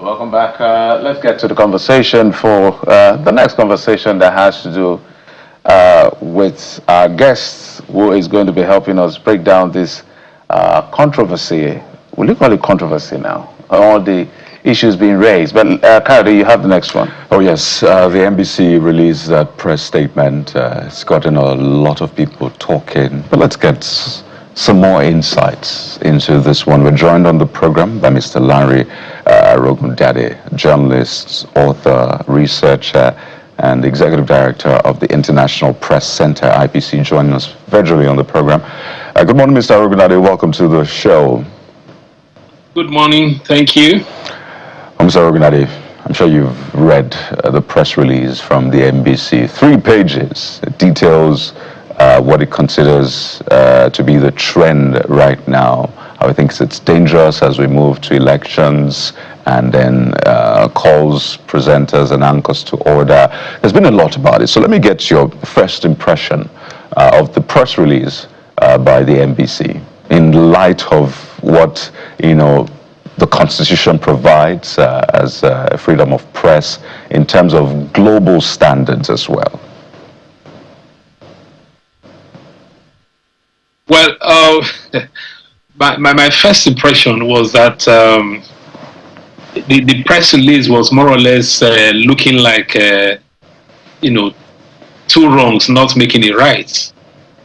Welcome back. Let's get to the conversation for the next conversation that has to do with our guest who is going to be helping us break down this controversy. Will you call it controversy now? All the issues being raised. But Kayode, you have the next one. Oh yes, the NBC released that press statement. It's gotten a lot of people talking. But let's get some more insights into this one. We're joined on the program by Mr. Larry Rogundade, journalist, author, researcher, and executive director of the International Press Center, IPC, joining us virtually on the program. Good morning, Mr. Rogundade. Welcome to the show. Good morning. Thank you. Mr. Rogundade, I'm sure you've read the press release from the NBC. 3 pages. It details what it considers to be the trend right now. I think it's dangerous as we move to elections, and then calls presenters and anchors to order. There's been a lot about it. So let me get your first impression of the press release by the NBC in light of what, the Constitution provides as freedom of press in terms of global standards as well. Well, my first impression was that the press release was more or less looking like, 2 wrongs not making it right.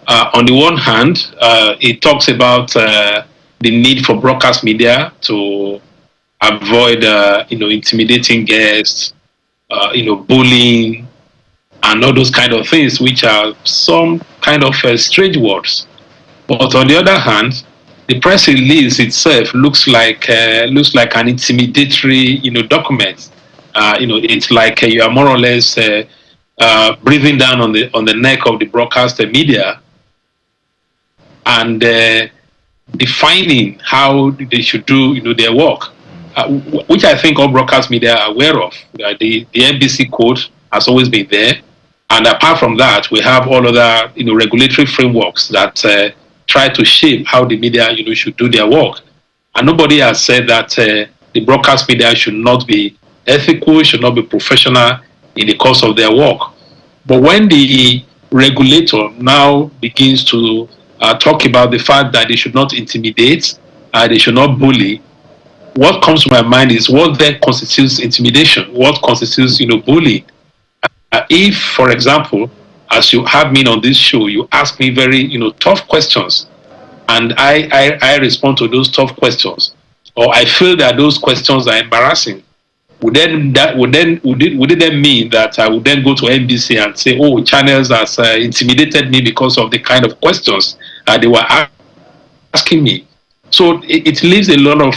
On the one hand, it talks about the need for broadcast media to avoid, intimidating guests, bullying, and all those kind of things, which are some kind of strange words. But on the other hand, the press release itself looks like an intimidatory, document. It's like you are more or less breathing down on the neck of the broadcast media and defining how they should do, their work, which I think all broadcast media are aware of. The NBC code has always been there, and apart from that, we have all other, regulatory frameworks that try to shape how the media, should do their work. And nobody has said that the broadcast media should not be ethical, should not be professional in the course of their work. But when the regulator now begins to talk about the fact that they should not intimidate, they should not bully, what comes to my mind is what then constitutes intimidation, what constitutes, bullying. If, for example, as you have me on this show, you ask me very, tough questions, and I respond to those tough questions, or I feel that those questions are embarrassing, would it then mean that I would then go to NBC and say, oh, channels has intimidated me because of the kind of questions they were asking me? So it leaves a lot of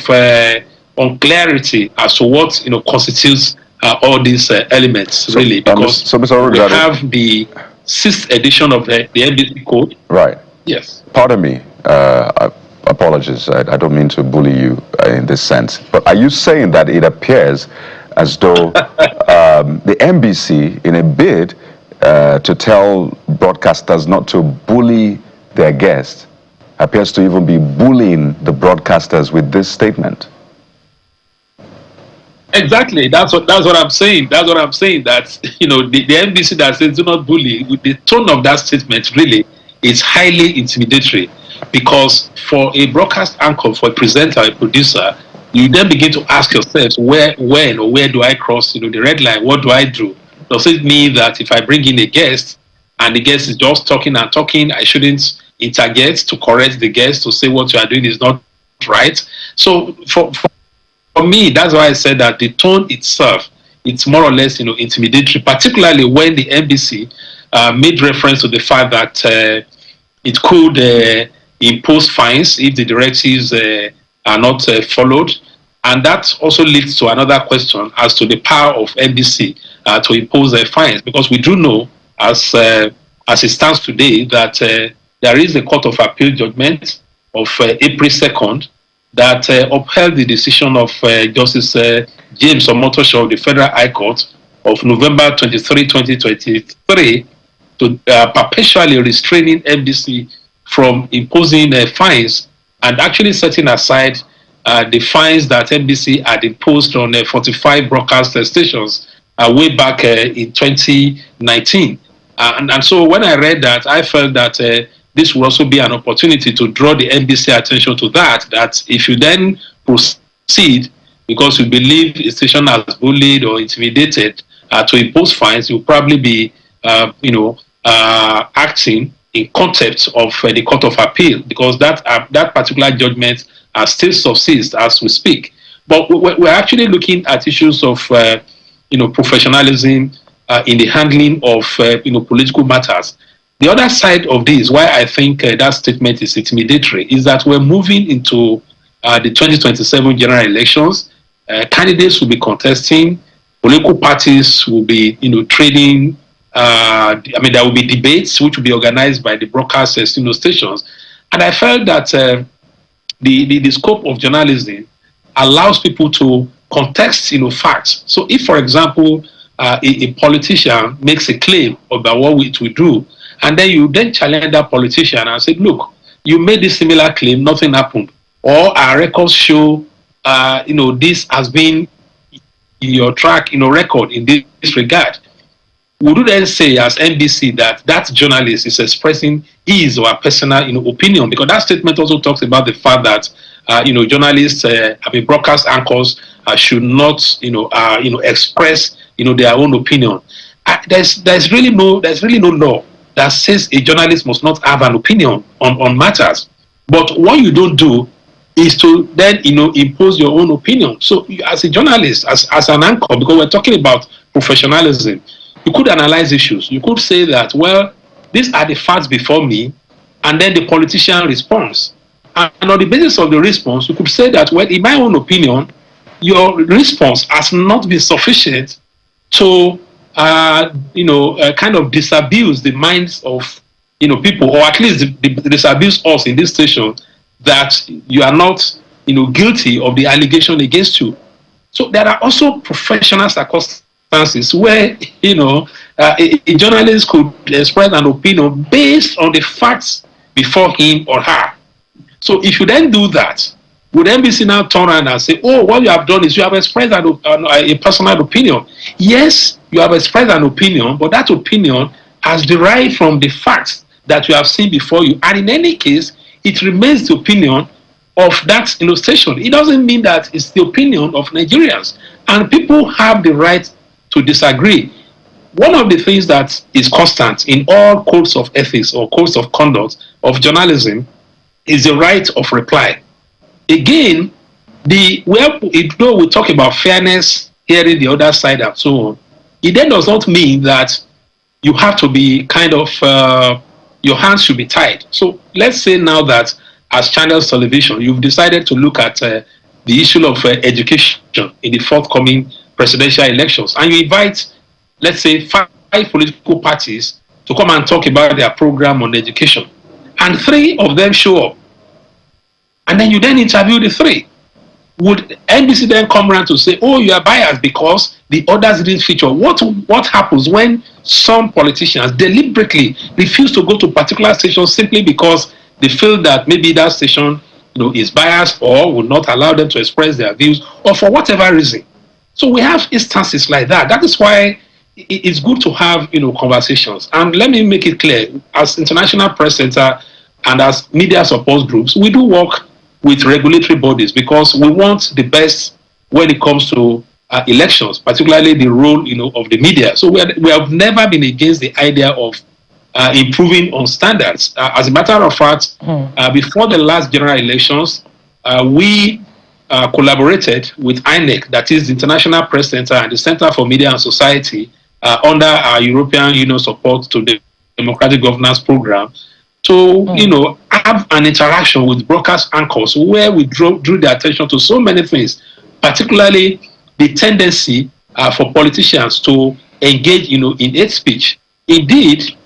unclarity as to what constitutes all these elements, really, because we have the 6th edition of the NBC code. Right. Yes. Pardon me. Apologies. I don't mean to bully you in this sense. But are you saying that it appears as though the NBC, in a bid to tell broadcasters not to bully their guests, appears to even be bullying the broadcasters with this statement? Exactly. That's what I'm saying. That's what I'm saying. That the NBC that says do not bully, with the tone of that statement, really, is highly intimidatory. Because for a broadcast anchor, for a presenter, a producer, you then begin to ask yourselves, where do I cross the red line? What do I do? Does it mean that if I bring in a guest and the guest is just talking and talking, I shouldn't interject to correct the guest, to say what you are doing is not right? So for me, that's why I said that the tone itself, it's more or less, intimidatory, particularly when the NBC made reference to the fact that it could impose fines if the directives are not followed. And that also leads to another question as to the power of NBC to impose fines, because we do know, as it stands today, that there is a Court of Appeal judgment of April 2nd that upheld the decision of Justice James Omotosho of the Federal High Court of November 23, 2023, to perpetually restraining NBC from imposing fines and actually setting aside the fines that NBC had imposed on 45 broadcast stations way back in 2019. And so when I read that, I felt that this will also be an opportunity to draw the NBC attention to that if you then proceed, because you believe a station has bullied or intimidated to impose fines, you'll probably be, acting in contempt of the Court of Appeal, because that particular judgment still subsists as we speak. But we're actually looking at issues of, professionalism in the handling of, political matters. The other side of this, why I think that statement is intimidatory, is that we're moving into the 2027 general elections. Candidates will be contesting. Political parties will be, trading. There will be debates which will be organized by the broadcast, stations. And I felt that the scope of journalism allows people to contest, facts. So if, for example, a politician makes a claim about what it will do, and then you then challenge that politician and say, look, you made this similar claim, nothing happened. Or our records show, this has been your track, record in this regard. Would you then say as NBC that journalist is expressing his or her personal opinion? Because that statement also talks about the fact that journalists, broadcast anchors should not express their own opinion. There's really no law that says a journalist must not have an opinion on matters. But what you don't do is to then impose your own opinion. So as a journalist, as an anchor, because we're talking about professionalism, you could analyze issues. You could say that, well, these are the facts before me, and then the politician responds. And on the basis of the response, you could say that, well, in my own opinion, your response has not been sufficient to, kind of disabuse the minds of, people, or at least disabuse us in this station that you are not, guilty of the allegation against you. So there are also professional circumstances where a journalist could express an opinion based on the facts before him or her. So if you then do that, would NBC now turn around and say, oh, what you have done is you have expressed a personal opinion? Yes, you have expressed an opinion, but that opinion has derived from the facts that you have seen before you, and in any case, it remains the opinion of that station. It doesn't mean that it's the opinion of Nigerians, and people have the right to disagree. One of the things that is constant in all codes of ethics or codes of conduct of journalism is the right of reply. Again, though we talk about fairness, hearing the other side and so on, it then does not mean that you have to be kind of, your hands should be tied. So let's say now that as Channels Television, you've decided to look at the issue of education in the forthcoming presidential elections, and you invite, let's say, 5 political parties to come and talk about their program on education, and 3 of them show up, and then you then interview the 3. Would NBC then come around to say, oh, you are biased because the others didn't feature? What happens when some politicians deliberately refuse to go to particular stations simply because they feel that maybe that station is biased or will not allow them to express their views, or for whatever reason? So we have instances like that. That is why it's good to have conversations. And let me make it clear, as International Press Center and as media support groups, we do work with regulatory bodies because we want the best when it comes to elections, particularly the role of the media. So we have never been against the idea of improving on standards. As a matter of fact, before the last general elections, we collaborated with INEC, that is the International Press Center, and the Center for Media and Society under our European Union support to the Democratic Governance Program to have an interaction with broadcast anchors where we drew their attention to so many things, particularly the tendency for politicians to engage in hate speech. Indeed,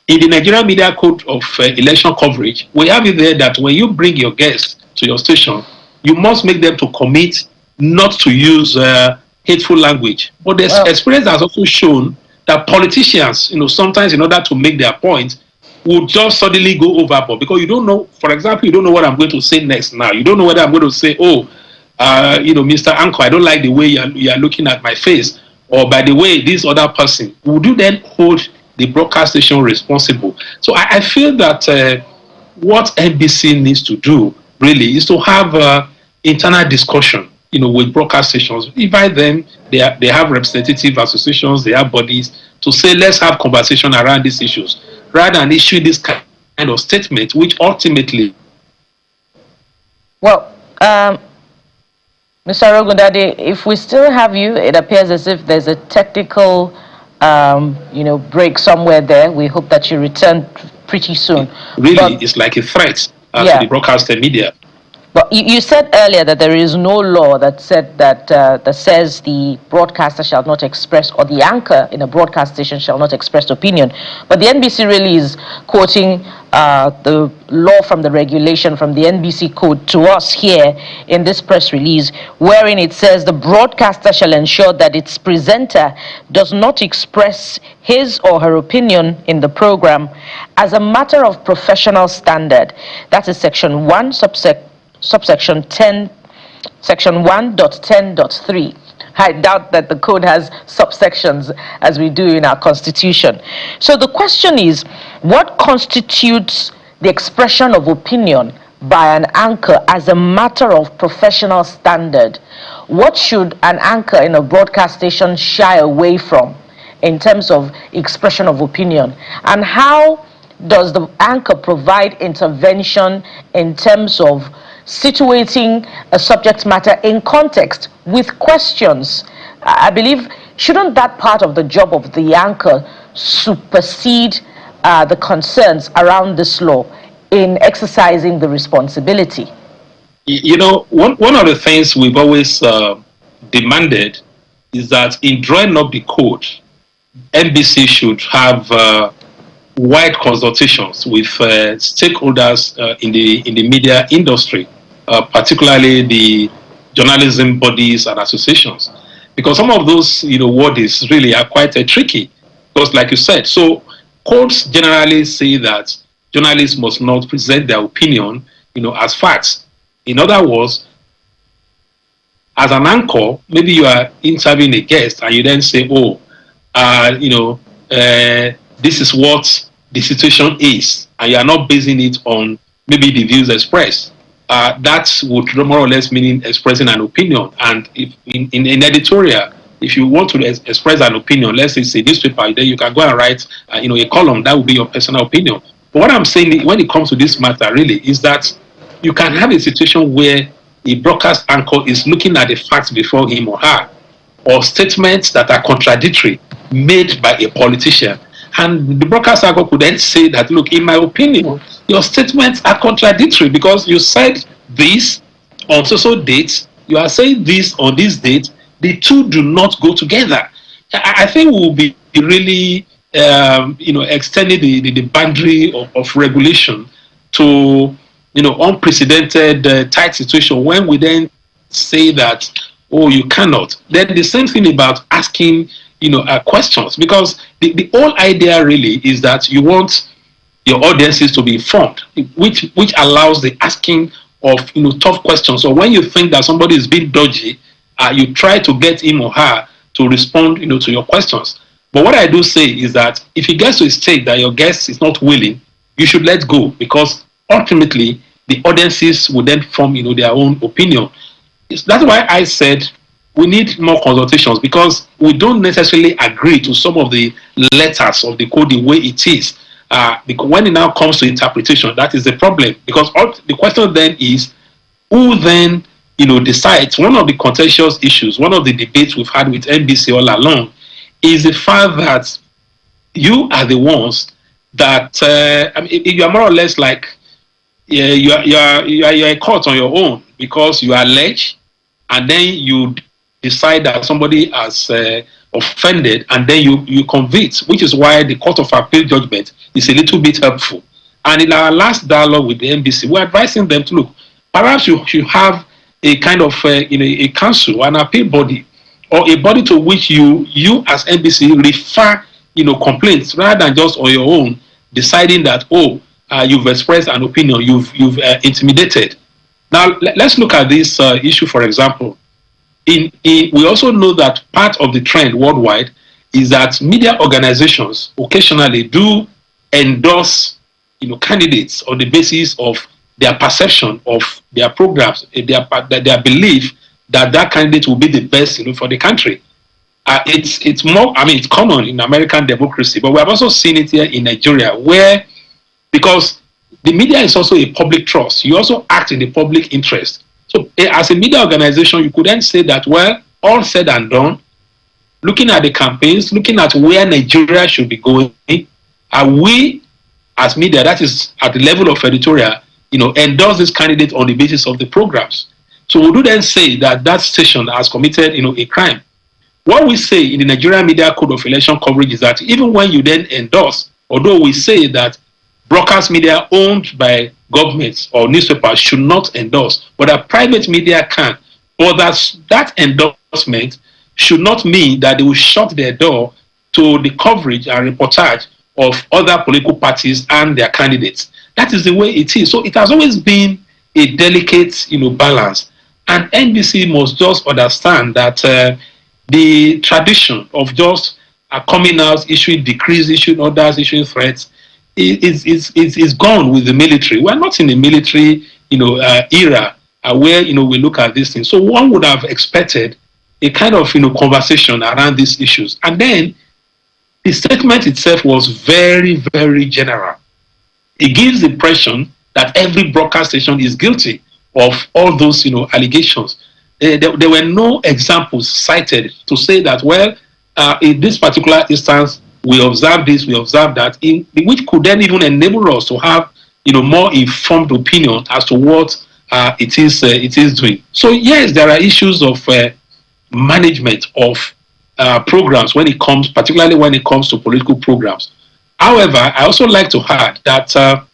in the Nigerian Media Code of Election Coverage, we have it there that when you bring your guests to your station, you must make them to commit not to use hateful language. But the experience has also shown that politicians, sometimes in order to make their point, would just suddenly go overboard because you don't know, for example, you don't know what I'm going to say next now. You don't know whether I'm going to say, oh, Mr. Anchor, I don't like the way you are looking at my face, or by the way, this other person, would you then hold the broadcast station responsible? So I feel that what NBC needs to do really is to have internal discussion, with broadcast stations. Invite them. They have representative associations. They have bodies to say, let's have conversation around these issues, rather than issue this kind of statement, which ultimately. Well, Mr. Rogundade, if we still have you, it appears as if there's a technical, break somewhere there. We hope that you return pretty soon. Really, it's like a threat to the broadcast media. But you said earlier that there is no law that said that says the broadcaster shall not express, or the anchor in a broadcast station shall not express opinion. But the NBC really is quoting the law from the regulation from the NBC code to us here in this press release, wherein it says the broadcaster shall ensure that its presenter does not express his or her opinion in the program as a matter of professional standard. That is section 1, subsection 10, section 1.10.3. I doubt that the code has subsections as we do in our constitution. So the question is, what constitutes the expression of opinion by an anchor as a matter of professional standard? What should an anchor in a broadcast station shy away from in terms of expression of opinion? And how does the anchor provide intervention in terms of situating a subject matter in context with questions? I believe, shouldn't that part of the job of the anchor supersede the concerns around this law in exercising the responsibility? One of the things we've always demanded is that in drawing up the code, NBC should have wide consultations with stakeholders in the media industry, particularly the journalism bodies and associations, because some of those words really are quite tricky. Because, like you said, so courts generally say that journalists must not present their opinion, as facts. In other words, as an anchor, maybe you are interviewing a guest and you then say, this is what the situation is, and you are not basing it on maybe the views expressed. That would more or less mean expressing an opinion. And if in editorial, if you want to express an opinion, let's say it's a newspaper, then you can go and write a column. That would be your personal opinion. But what I'm saying when it comes to this matter really is that you can have a situation where a broadcast anchor is looking at the facts before him or her, or statements that are contradictory made by a politician. And the broadcast anchor could then say that, look, in my opinion, your statements are contradictory because you said this on so date, you are saying this on this date. The two do not go together. I think we will be really, extending the boundary of regulation to, unprecedented tight situation when we then say that, oh, you cannot. Then the same thing about asking questions, because the whole idea really is that you want your audiences to be informed, which allows the asking of tough questions. So when you think that somebody is being dodgy, you try to get him or her to respond to your questions. But what I do say is that if it gets to a state that your guest is not willing, you should let go, because ultimately the audiences will then form their own opinion. That's why I said we need more consultations, because we don't necessarily agree to some of the letters of the code the way it is. Because when it now comes to interpretation, that is the problem. Because the question then is, who then decides? One of the contentious issues, one of the debates we've had with NBC all along, is the fact that you are the ones that you are more or less like you are a court on your own, because you allege and then you decide that somebody has offended, and then you convict, which is why the Court of Appeal judgment is a little bit helpful. And in our last dialogue with the NBC, we're advising them to look, perhaps you should have a kind of a council, an appeal body, or a body to which you as NBC refer complaints, rather than just on your own deciding that you've expressed an opinion, you've intimidated. Now, let's look at this issue, for example. We also know that part of the trend worldwide is that media organizations occasionally do endorse, candidates on the basis of their perception of their programs, their belief that that candidate will be the best, for the country. It's more, it's common in American democracy, but we have also seen it here in Nigeria, where, because the media is also a public trust, you also act in the public interest. So as a media organization, you could then say that, well, all said and done, looking at the campaigns, looking at where Nigeria should be going, are we as media, that is at the level of editorial, endorse this candidate on the basis of the programs. So we do then say that that station has committed, a crime. What we say in the Nigerian Media Code of Election Coverage is that even when you then endorse, although we say that broadcast media owned by governments or newspapers should not endorse, but a private media can, but that endorsement should not mean that they will shut their door to the coverage and reportage of other political parties and their candidates. That is the way it is. So it has always been a delicate, balance. And NBC must just understand that the tradition of just coming out, issuing decrees, issuing orders, issuing threats is gone with the military. We're not in the military, era where we look at these things. So one would have expected a kind of conversation around these issues. And then the statement itself was very, very general. It gives the impression that every broadcast station is guilty of all those allegations. There were no examples cited to say that, well, in this particular instance, we observe this, we observe that, which could then even enable us to have more informed opinion as to what it is doing. So yes, there are issues of management of programs particularly when it comes to political programs. However, I also like to add that a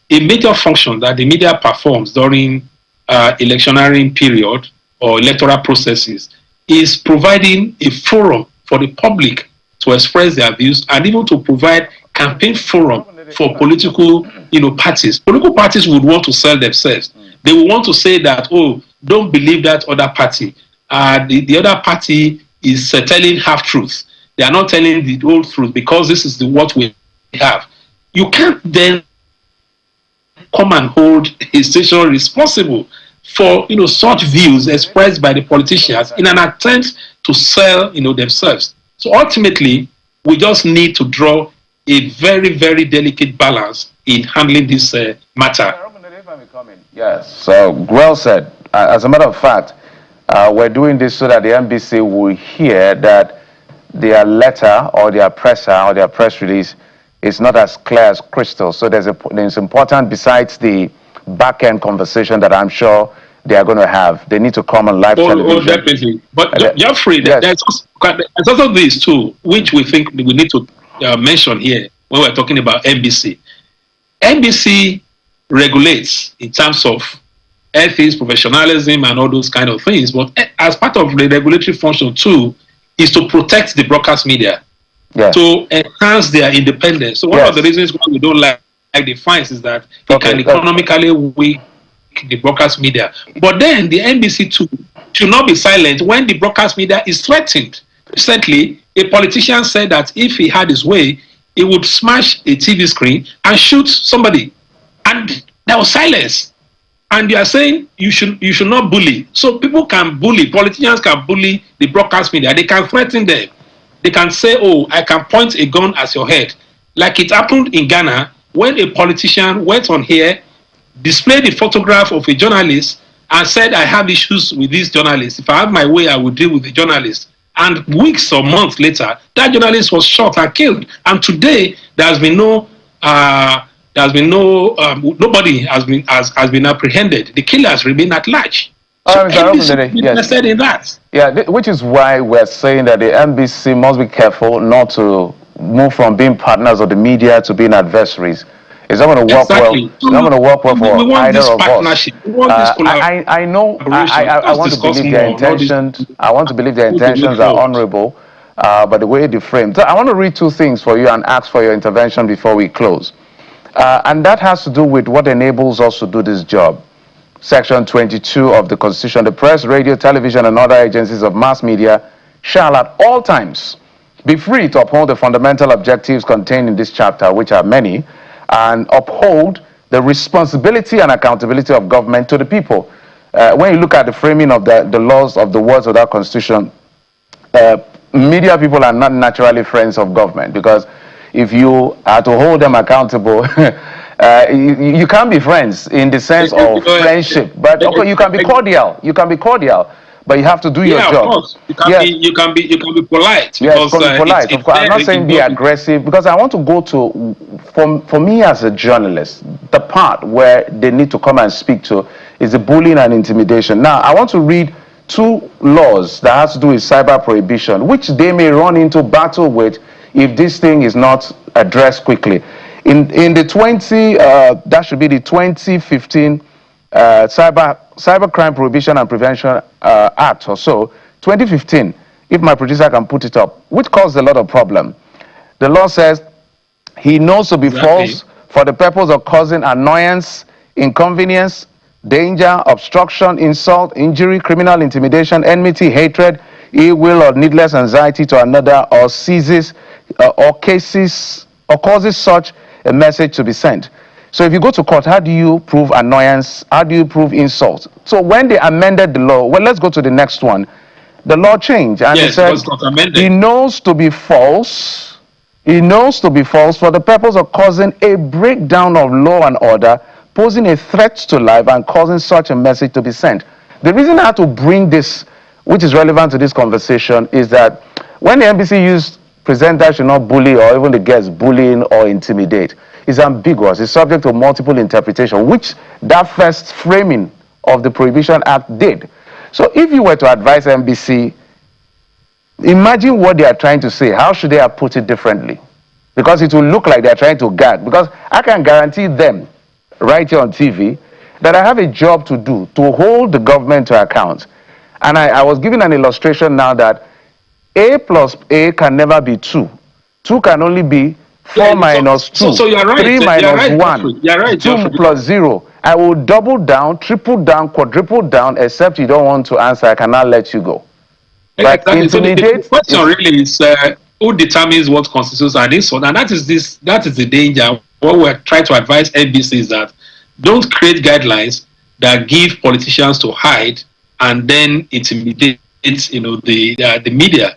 major function that the media performs during electioneering period or electoral processes is providing a forum for the public to express their views and even to provide campaign forum for political parties. Political parties would want to sell themselves. They will want to say that, oh, don't believe that other party. The other party is telling half truths. They are not telling the whole truth because this is what we have. You can't then come and hold a station responsible for such views expressed by the politicians in an attempt to sell themselves. So ultimately, we just need to draw a very, very delicate balance in handling this matter. Yes, so well said. As a matter of fact, we're doing this so that the NBC will hear that their letter or their presser or their press release is not as clear as crystal. So there's important, besides the back-end conversation that I'm sure they are going to have. They need to come on live television. Oh, definitely. But Jeffrey, yes, there's also this too, which we think we need to mention here when we're talking about NBC. NBC regulates in terms of ethics, professionalism, and all those kind of things. But as part of the regulatory function too, is to protect the broadcast media, yes, to enhance their independence. So one of the reasons why we don't like the fines is that it can economically weak the broadcast media. But then the NBC too should not be silent when the broadcast media is threatened. Recently, a politician said that if he had his way, he would smash a TV screen and shoot somebody. And there was silence. And you are saying you should not bully. So people can bully, politicians can bully the broadcast media. They can threaten them. They can say, oh, I can point a gun at your head. Like it happened in Ghana when a politician went on here, displayed the photograph of a journalist and said, I have issues with this journalist. If I have my way, I will deal with the journalist. And weeks or months later, that journalist was shot and killed. And today, nobody has been apprehended. The killers remain at large. So NBC is interested in that. Yeah, which is why we're saying that the NBC must be careful not to move from being partners of the media to being adversaries. It's not going to work well. It's not going to work well for either of us. I know. I want to believe their intentions. I want to believe their intentions are honorable, but the way they frame. So I want to read two things for you and ask for your intervention before we close. And that has to do with what enables us to do this job. Section 22 of the Constitution, the press, radio, television, and other agencies of mass media shall at all times be free to uphold the fundamental objectives contained in this chapter, which are many, and uphold the responsibility and accountability of government to the people. When you look at the framing of the laws of the words of that Constitution, media people are not naturally friends of government, because if you are to hold them accountable, you can't be friends in the sense of friendship. But okay, you can be cordial. You can be cordial, but you have to do your job. Of course. You can be polite. Yes, polite. Of course, I'm not saying be aggressive, because I want to go to, for me as a journalist, the part where they need to come and speak to is the bullying and intimidation. Now, I want to read two laws that has to do with cyber prohibition, which they may run into battle with if this thing is not addressed quickly. In the 2015 Cybercrime Prohibition and Prevention Act or so, 2015, if my producer can put it up, which caused a lot of problem. The law says he knows to be false for the purpose of causing annoyance, inconvenience, danger, obstruction, insult, injury, criminal intimidation, enmity, hatred, ill will, or needless anxiety to another, or causes such a message to be sent. So if you go to court, how do you prove annoyance? How do you prove insult? So when they amended the law, well, let's go to the next one. The law changed, and it said he knows to be false. He knows to be false for the purpose of causing a breakdown of law and order, posing a threat to life, and causing such a message to be sent. The reason I had to bring this, which is relevant to this conversation, is that when the NBC used presenters should not bully, or even the guests bullying or intimidate, it's ambiguous. It's subject to multiple interpretation, which that first framing of the Prohibition Act did. So if you were to advise NBC, imagine what they are trying to say. How should they have put it differently? Because it will look like they are trying to gag. Because I can guarantee them, right here on TV, that I have a job to do to hold the government to account. And I was giving an illustration now that A plus A can never be 2. 2 can only be 4 minus 2. So you're right. 3 minus 1. You're right. 2 plus 0. I will double down, triple down, quadruple down, except you don't want to answer. I cannot let you go. But exactly. intimidate. So the question really is who determines what constitutes an insult, and that is the danger. What we're trying to advise NBC is that don't create guidelines that give politicians to hide and then intimidate, the media.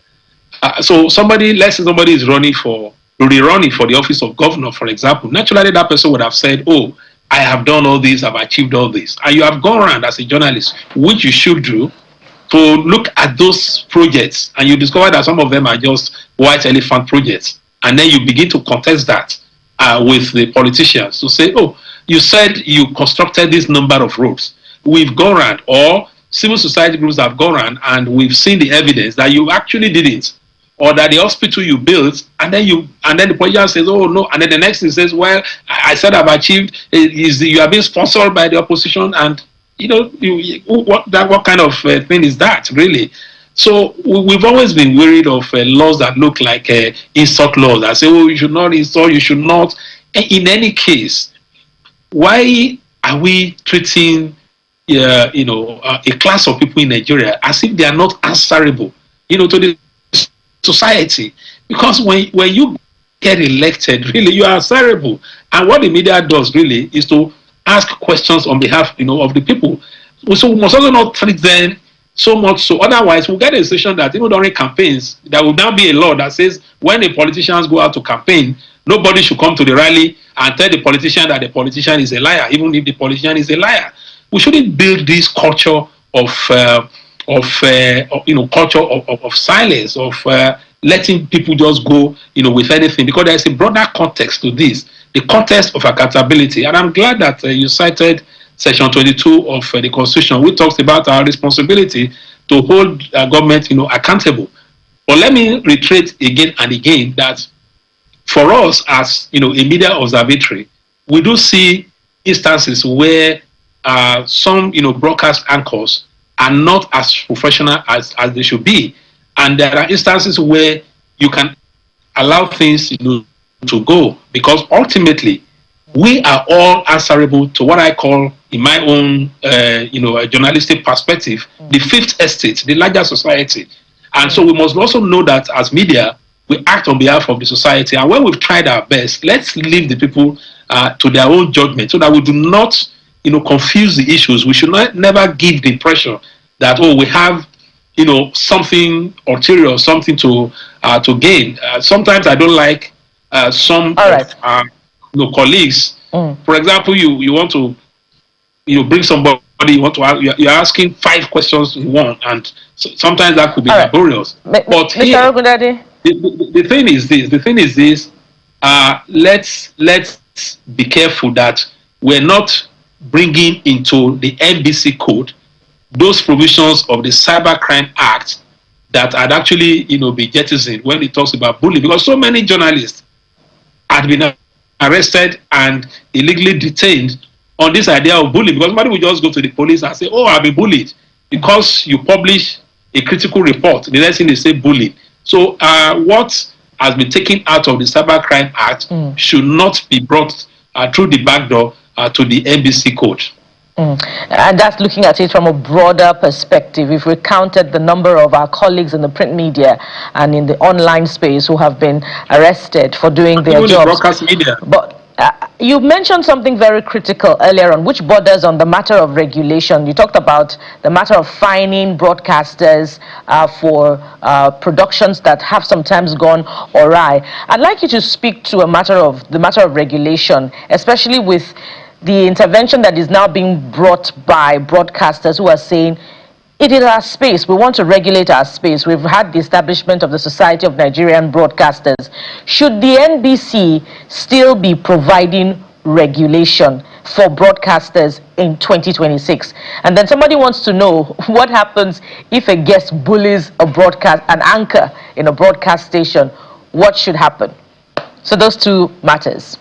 So let's say somebody is running for the office of governor, for example. Naturally, that person would have said, "Oh, I have done all this, I've achieved all this," and you have gone around as a journalist, which you should do, to look at those projects, and you discover that some of them are just white elephant projects, and then you begin to contest that with the politicians to say, "Oh, you said you constructed this number of roads. We've gone around, or civil society groups have gone around, and we've seen the evidence that you actually didn't, or that the hospital you built," and then the politician says, "Oh no," and then the next thing says, "Well, I said I've achieved." You are being sponsored by the opposition, and what kind of thing is that, really? So we've always been worried of laws that look like insult laws that say, "Oh, you should not insult, you should not." In any case, why are we treating a class of people in Nigeria as if they are not answerable, to the society? Because when you get elected, really, you are answerable. And what the media does really is to ask questions on behalf, of the people. So we must also not treat them so much so. Otherwise, we'll get a situation that even during campaigns, there will now be a law that says when the politicians go out to campaign, nobody should come to the rally and tell the politician that the politician is a liar, even if the politician is a liar. We shouldn't build this culture of silence, of letting people just go, with anything, because there's a broader context to this, the context of accountability. And I'm glad that you cited Section 22 of the Constitution, which talks about our responsibility to hold government, accountable. But let me reiterate again and again that for us as, a media observatory, we do see instances where some, broadcast anchors are not as professional as they should be. And there are instances where you can allow things, to go, because ultimately we are all answerable to what I call, in my own, a journalistic perspective, the fifth estate, the larger society. And so we must also know that as media, we act on behalf of the society. And when we've tried our best, let's leave the people to their own judgment so that we do not, confuse the issues. We should never give the impression that, we have, something ulterior, something to gain. Sometimes I don't like some of our colleagues. For example, you want to bring somebody, you're asking 5 questions in one, and sometimes that could be laborious. But here, the thing is this: let's be careful that we're not bringing into the NBC code those provisions of the Cybercrime Act that had actually be jettisoned when it talks about bullying, because so many journalists had been arrested and illegally detained on this idea of bullying, because somebody will just go to the police and say, I've been bullied, because you publish a critical report. The next thing they say, bullying. So what has been taken out of the Cybercrime Act should not be brought through the back door to the NBC code. And that's looking at it from a broader perspective. If we counted the number of our colleagues in the print media and in the online space who have been arrested for doing their jobs. Broadcast media. But you mentioned something very critical earlier on, which borders on the matter of regulation. You talked about the matter of fining broadcasters for productions that have sometimes gone awry. I'd like you to speak to the matter of regulation, especially with the intervention that is now being brought by broadcasters who are saying, it is our space, we want to regulate our space. We've had the establishment of the Society of Nigerian Broadcasters. Should the NBC still be providing regulation for broadcasters in 2026? And then somebody wants to know what happens if a guest bullies an anchor in a broadcast station. What should happen? So those two matters.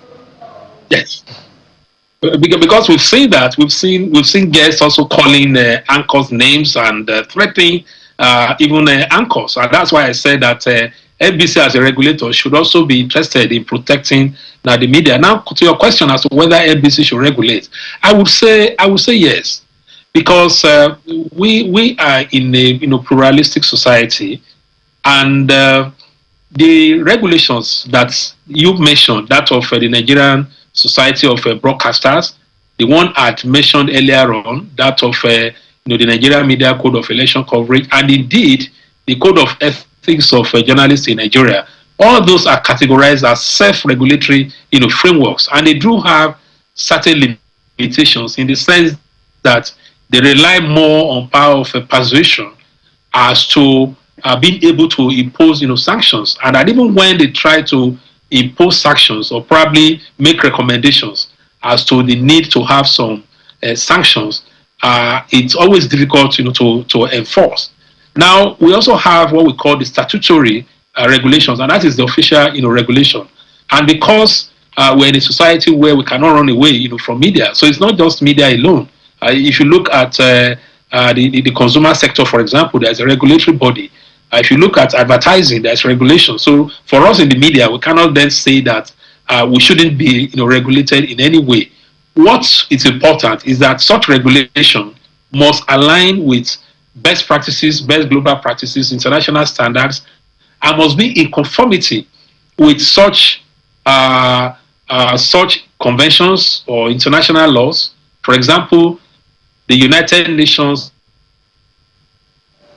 Yes. Because we've seen that, we've seen guests also calling anchors names and threatening even anchors, and that's why I said that NBC as a regulator should also be interested in protecting the media. Now, to your question as to whether NBC should regulate, I would say yes, because we are in a pluralistic society, and the regulations that you've mentioned, that of the Nigerian Society of Broadcasters, the one I mentioned earlier on, that of the Nigerian Media Code of Election Coverage, and indeed the Code of Ethics of Journalists in Nigeria, all those are categorized as self-regulatory frameworks, and they do have certain limitations in the sense that they rely more on power of persuasion as to being able to impose sanctions, and that even when they try to impose sanctions or probably make recommendations as to the need to have some sanctions, it's always difficult to enforce. Now, we also have what we call the statutory regulations, and that is the official regulation. And because we're in a society where we cannot run away from media, so it's not just media alone. If you look at the consumer sector, for example, there's a regulatory body. If you look at advertising, there's regulation. So for us in the media, we cannot then say that we shouldn't be regulated in any way. What is important is that such regulation must align with best practices, best global practices, international standards, and must be in conformity with such conventions or international laws. For example, the United Nations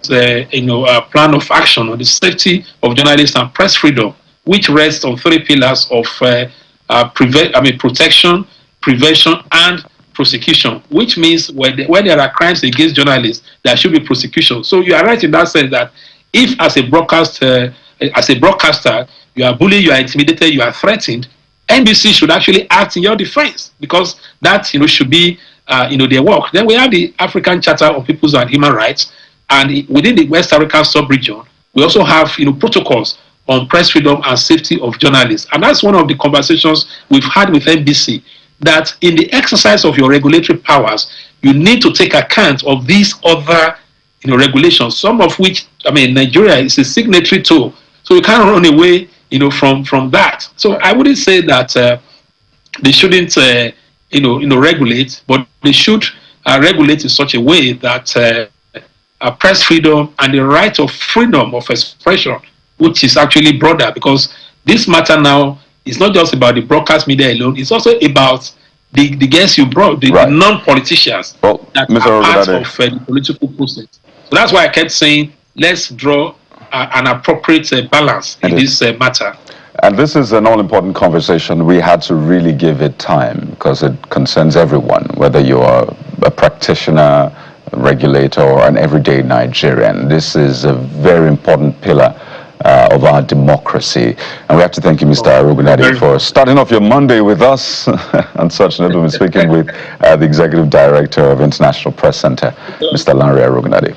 plan of action on the safety of journalists and press freedom, which rests on 3 pillars of protection, prevention, and prosecution. Which means when there are crimes against journalists, there should be prosecution. So you are right in that sense that if as a broadcaster you are bullied, you are intimidated, you are threatened, NBC should actually act in your defense, because that should be their work. Then we have the African Charter on People's and Human Rights. And within the West African sub-region, we also have protocols on press freedom and safety of journalists. And that's one of the conversations we've had with NBC, that in the exercise of your regulatory powers, you need to take account of these other regulations, some of which, Nigeria is a signatory to. So you can't run away from that. So I wouldn't say that they shouldn't, regulate, but they should regulate in such a way that press freedom and the right of freedom of expression, which is actually broader, because this matter now is not just about the broadcast media alone, it's also about the guests you brought, the non-politicians that Mr. are part Ogunade, of the political process. So that's why I kept saying, let's draw an appropriate balance in this matter. And this is an all-important conversation. We had to really give it time because it concerns everyone, whether you are a practitioner, a regulator, or an everyday Nigerian. This is a very important pillar of our democracy. And we have to thank you, Mr. Ogunade, for starting off your Monday with us. On such note, we'll be speaking with the Executive Director of International Press Center, Mr. Lanre Ogunade.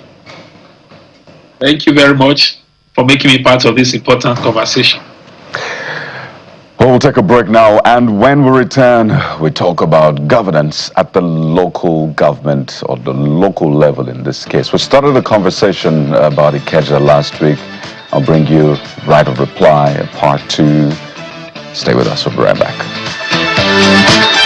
Thank you very much for making me part of this important conversation. Well, we'll take a break now, and when we return, we talk about governance at the local government, or the local level in this case. We started the conversation about Ikeja last week. I'll bring you right of reply, part 2. Stay with us, we'll be right back.